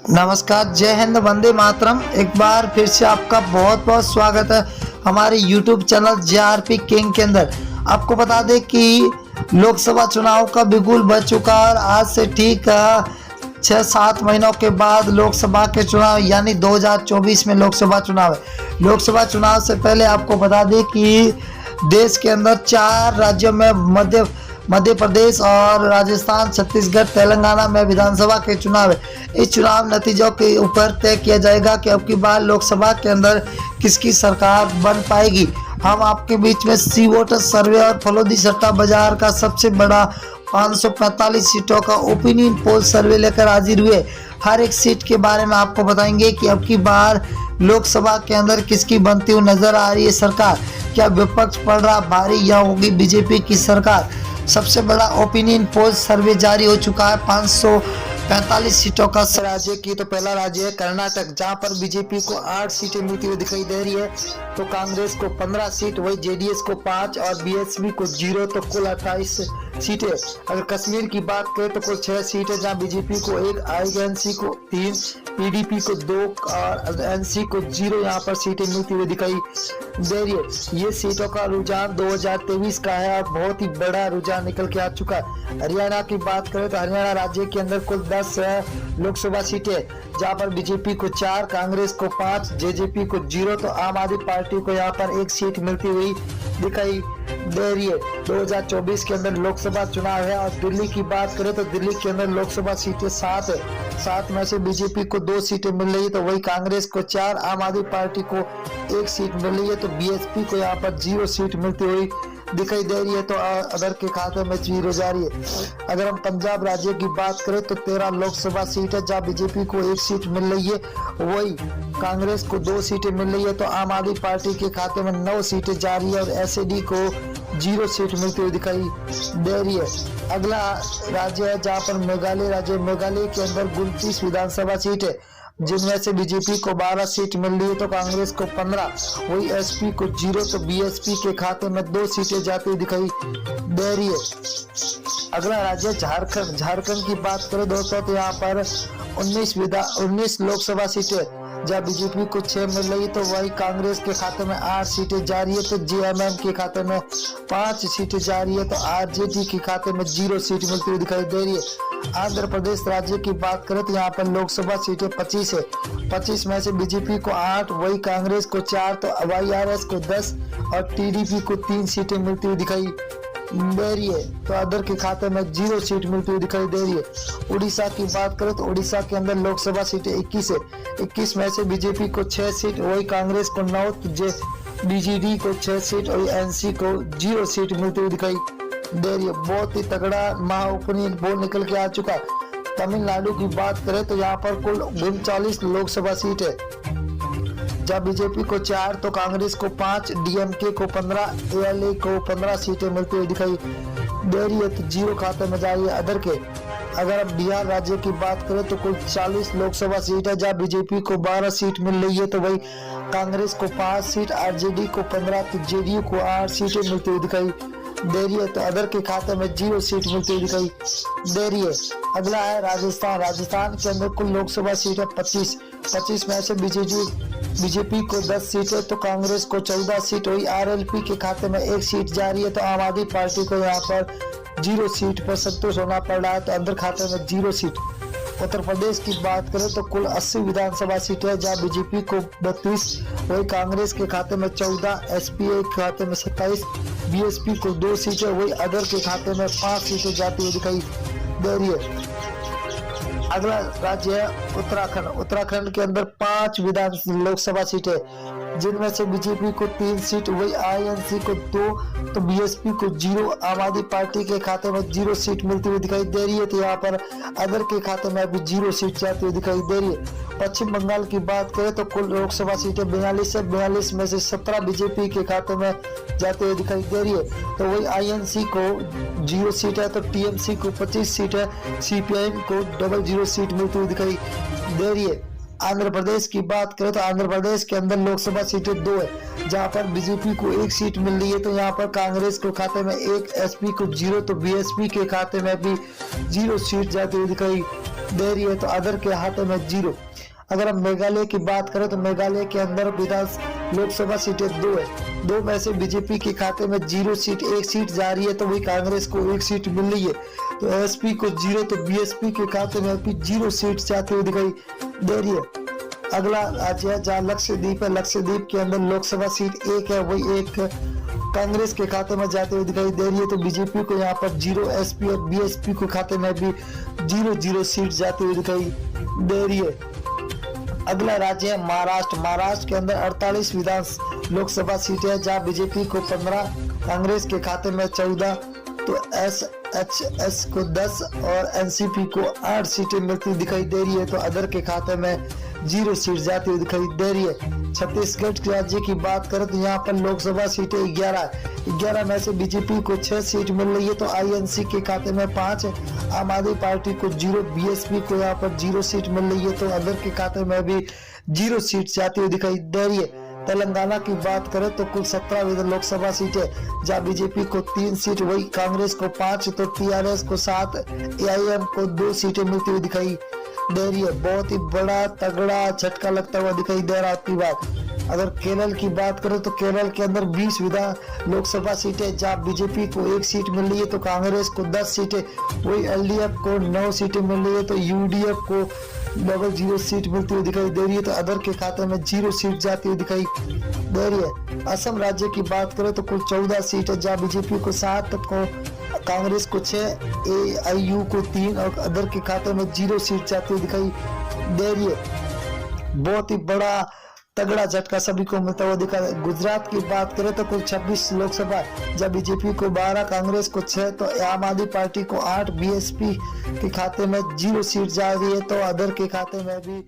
नमस्कार, जय हिंद, वंदे मातरम। एक बार फिर से आपका बहुत बहुत स्वागत है हमारे YouTube चैनल JRP किंग के अंदर। आपको बता दें कि लोकसभा चुनाव का बिगुल बज चुका है और आज से ठीक 6-7 महीनों के बाद लोकसभा के चुनाव यानी 2024 में लोकसभा चुनाव है। लोकसभा चुनाव से पहले आपको बता दें कि देश के अंदर 4 राज्यों में मध्य प्रदेश और राजस्थान, छत्तीसगढ़, तेलंगाना में विधानसभा के चुनाव है। इस चुनाव नतीजों के ऊपर तय किया जाएगा कि अब की बार लोकसभा के अंदर किसकी सरकार बन पाएगी। हम आपके बीच में सी वोटर सर्वे और फलोदी सट्टा बाजार का सबसे बड़ा 545 सीटों का ओपिनियन पोल सर्वे लेकर हाजिर हुए। हर एक सीट के बारे में आपको बताएंगे कि अब की बार लोकसभा के अंदर किसकी बनती हुई नजर आ रही है सरकार। क्या विपक्ष पड़ रहा भारी या होगी बीजेपी की सरकार। सबसे बड़ा ओपिनियन पोल सर्वे जारी हो चुका है 545 सीटों का। राज्य की तो पहला राज्य है कर्नाटक, जहां पर बीजेपी को 8 सीटें मिलती हुई दिखाई दे रही है, तो कांग्रेस को 15 सीट, वही जेडीएस को 5 और बीएसपी को 0, तो कुल 28 सीटें। अगर कश्मीर की बात करें तो कुल 6 सीटें, जहां बीजेपी को 1, आईएनसी को 3, पीडीपी को 2 और एनसी को 0 यहाँ पर सीटें मिलती हुई दिखाई दे रही है। ये सीटों का रुझान 2023 का है और बहुत ही बड़ा रुझान निकल के आ चुका है। हरियाणा की बात करें तो हरियाणा राज्य के अंदर कुल 10 लोकसभा सीटें, जहां पर बीजेपी को 4, कांग्रेस को 5, जेजेपी को 0, तो आम आदमी पार्टी को यहाँ पर 1 सीट मिलती हुई दिखाई दे रही है। 2024 के अंदर लोकसभा चुनाव है। और दिल्ली की बात करें तो दिल्ली के अंदर लोकसभा सीटें 7 है। 7 में से बीजेपी को 2 सीटें मिल रही है, तो वही कांग्रेस को 4, आम आदमी पार्टी को 1 सीट मिल रही है, तो बीएसपी को यहाँ पर 0 सीट मिलती हुई दिखाई दे रही है, तो अदर के खाते में 0 जा रही है। अगर हम पंजाब राज्य की बात करें तो 13 लोकसभा सीट है, जहाँ बीजेपी को 1 सीट मिल रही है, वही कांग्रेस को 2 सीटें मिल रही है, तो आम आदमी पार्टी के खाते में 9 सीटें जा रही है और एसएडी को 0 सीट मिलती हुई दिखाई दे रही है। अगला राज्य है जहाँ पर मेघालय राज्य। मेघालय के अंदर 29 विधानसभा सीट है, जिनमें से बीजेपी को 12 सीट मिल रही है, तो कांग्रेस को 15, वही एसपी को 0, तो बीएसपी के खाते में 2 सीटें जाती हुई दिखाई दे रही है। अगला राज्य झारखंड। झारखंड की बात करें दोस्तों तो यहाँ पर 19 लोकसभा सीटें, जहाँ बीजेपी को 6 मिल रही है, तो वही कांग्रेस के खाते में 8 सीटें जा रही है, तो जेएमएम के खाते में 5 सीटें जा रही है, तो आरजेडी के खाते में 0 सीट मिलती हुई दिखाई दे रही है। आंध्र प्रदेश राज्य की बात करें तो यहाँ पर लोकसभा सीटें 25 है। 25 में से बीजेपी को 8, वही कांग्रेस को 4, तो वाईआरएस को 10 और टीडीपी को 3 सीटें मिलती हुई दिखाई दे रही है, तो अदर के खाते में 0 सीट मिलती हुई दिखाई दे रही है। उड़ीसा की बात करें तो उड़ीसा के अंदर लोकसभा सीटें 21 है। 21 में से बीजेपी को 6 सीट, वही कांग्रेस को 9, तो बीजेडी को 6 सीट और एनसी को 0 सीट मिलती हुई दिखाई दे रही है। बहुत ही तगड़ा महाओपिनियन पोल निकल के आ चुका है। तमिलनाडु की बात करें तो यहाँ पर कुल 39 लोकसभा सीट है, जहाँ बीजेपी को 4, तो कांग्रेस को 5, डीएमके को 15, एएलए को 15 सीटें मिलती हुई दिखाई दे रही है, तो 0 खाते में जा रही है अदर के। अगर अब बिहार राज्य की बात करें तो कुल 40 लोकसभा सीट है, जहाँ बीजेपी को 12 सीट मिल रही है, तो वही कांग्रेस को 5 सीट, आरजेडी को 15, तो जेडीयू को 8 सीटें मिलती हुई दिखाई दे रही है, तो अदर के खाते में 0 सीट मिलती हुई दिखाई दे रही है। अगला है राजस्थान। राजस्थान के अंदर कुल लोकसभा सीट है 25। 25 में से बीजेपी को 10 सीट है, तो कांग्रेस को 14 सीट, वही आरएलपी के खाते में 1 सीट जा रही है, तो आम आदमी पार्टी को यहाँ पर 0 सीट पर संतोष होना पड़ रहा है, तो अंदर खाते में 0 सीट। उत्तर प्रदेश की बात करें तो कुल 80 विधानसभा सीटें है, जहाँ बीजेपी को 32, वही कांग्रेस के खाते में 14, एसपीए के खाते में 27, बीएसपी को 2 सीटें, वही अदर के खाते में 5 सीटें जाती हुई दिखाई दे रही है। अगला राज्य है उत्तराखंड। उत्तराखंड के अंदर 5 लोकसभा सीटें, जिनमें से बीजेपी को 3 सीट, वही आईएनसी को 2, तो बीएसपी को 0, आम आदमी पार्टी के खाते में 0 सीट मिलती हुई दिखाई दे रही है, तो यहाँ पर अदर के खाते में भी 0 सीट जाती हुई दिखाई दे रही है। पश्चिम बंगाल की बात करें तो कुल लोकसभा सीटें 42 है। 42 में से 17 बीजेपी के खाते में जाते हुए दिखाई दे रही है, तो वही आईएनसी को 0 सीट है, तो टीएमसी को 25 सीट है, सीपीआईएम को 00 सीट मिलती हुई दिखाई दे रही है। आंध्र प्रदेश की बात करें तो आंध्र प्रदेश के अंदर लोकसभा सीटें 2 है, जहां पर बीजेपी को 1 सीट मिल रही है, तो यहाँ पर कांग्रेस को खाते में 1, एसपी को 0, तो बीएसपी के खाते में भी 0 सीट जाती हुई दिखाई दे रही है, तो अदर के खाते में 0। अगर हम मेघालय की बात करें तो मेघालय के अंदर लोकसभा सीटें 2 है, 2 में से बीजेपी के खाते में 0 सीट, 1 सीट जा रही है, तो वही कांग्रेस को 1 सीट मिल रही है। तो एसपी को 0, तो बीएसपी के खाते में भी 0 सीट जाती हुई दिखाई दे रही है। अगला राज्य है जहाँ लक्षद्वीप है, लक्षद्वीप के अंदर लोकसभा सीट 1 है, वही 1 कांग्रेस के खाते में जाते हुए दिखाई दे रही है। तो बीजेपी को यहाँ पर 0, एसपी और बीएसपी के खाते में भी 0 सीट जाती हुई दिखाई दे रही है। अगला राज्य है महाराष्ट्र, महाराष्ट्र के अंदर 48 विधान लोकसभा सीटें है, जहाँ बीजेपी को 15, कांग्रेस के खाते में 14, तो एसएचएस को 10 और एनसीपी को 8 सीटें मिलती दिखाई दे रही है। तो अदर के खाते में 0 सीट जाती हुई दिखाई दे रही है। छत्तीसगढ़ राज्य की बात करें तो यहाँ पर लोकसभा सीटें 11 में से बीजेपी को 6 सीट मिल रही है, तो आईएनसी के खाते में 5, आम आदमी पार्टी को 0, बीएसपी को यहाँ पर 0 सीट मिल रही है, तो अदर के खाते में भी 0 सीट जाती हुई दिखाई दे रही है। तेलंगाना की बात करें तो कुल 17 लोकसभा सीटें, जहाँ बीजेपी को 3 सीट, वही कांग्रेस को 5, तो टीआरएस को 7, एआईएम को 2 सीटें मिलती हुई दिखाई दे रही है। बहुत ही बड़ा तगड़ा झटका लगता हुआ दिखाई दे रहा है आपकी बात। अगर केरल की बात करें तो केरल के अंदर 20 विधान लोकसभा सीटें, जहाँ बीजेपी को 1 सीट मिल रही है, तो कांग्रेस को 10 सीटें, वही एलडीएफ को 9 सीटें मिल रही है, तो यूडीएफ को डबल 0 सीट मिलती हुई दिखाई दे रही है, तो अदर के खाते में 0 सीट जाती हुई दिखाई दे रही है। असम राज्य की बात करें तो कुल 14 सीट है, जहाँ बीजेपी को 7, को कांग्रेस को 6, एआईयू को 3 और अदर के खाते में 0 सीट जाती हुई दिखाई दे रही है। बहुत ही बड़ा तगड़ा झटका सभी को मिलता हुआ दिखा। गुजरात की बात करें तो कुल 26 लोकसभा, जब बीजेपी को 12, कांग्रेस को 6, तो आम आदमी पार्टी को 8, बीएसपी के खाते में 0 सीट जा रही है, तो अदर के खाते में भी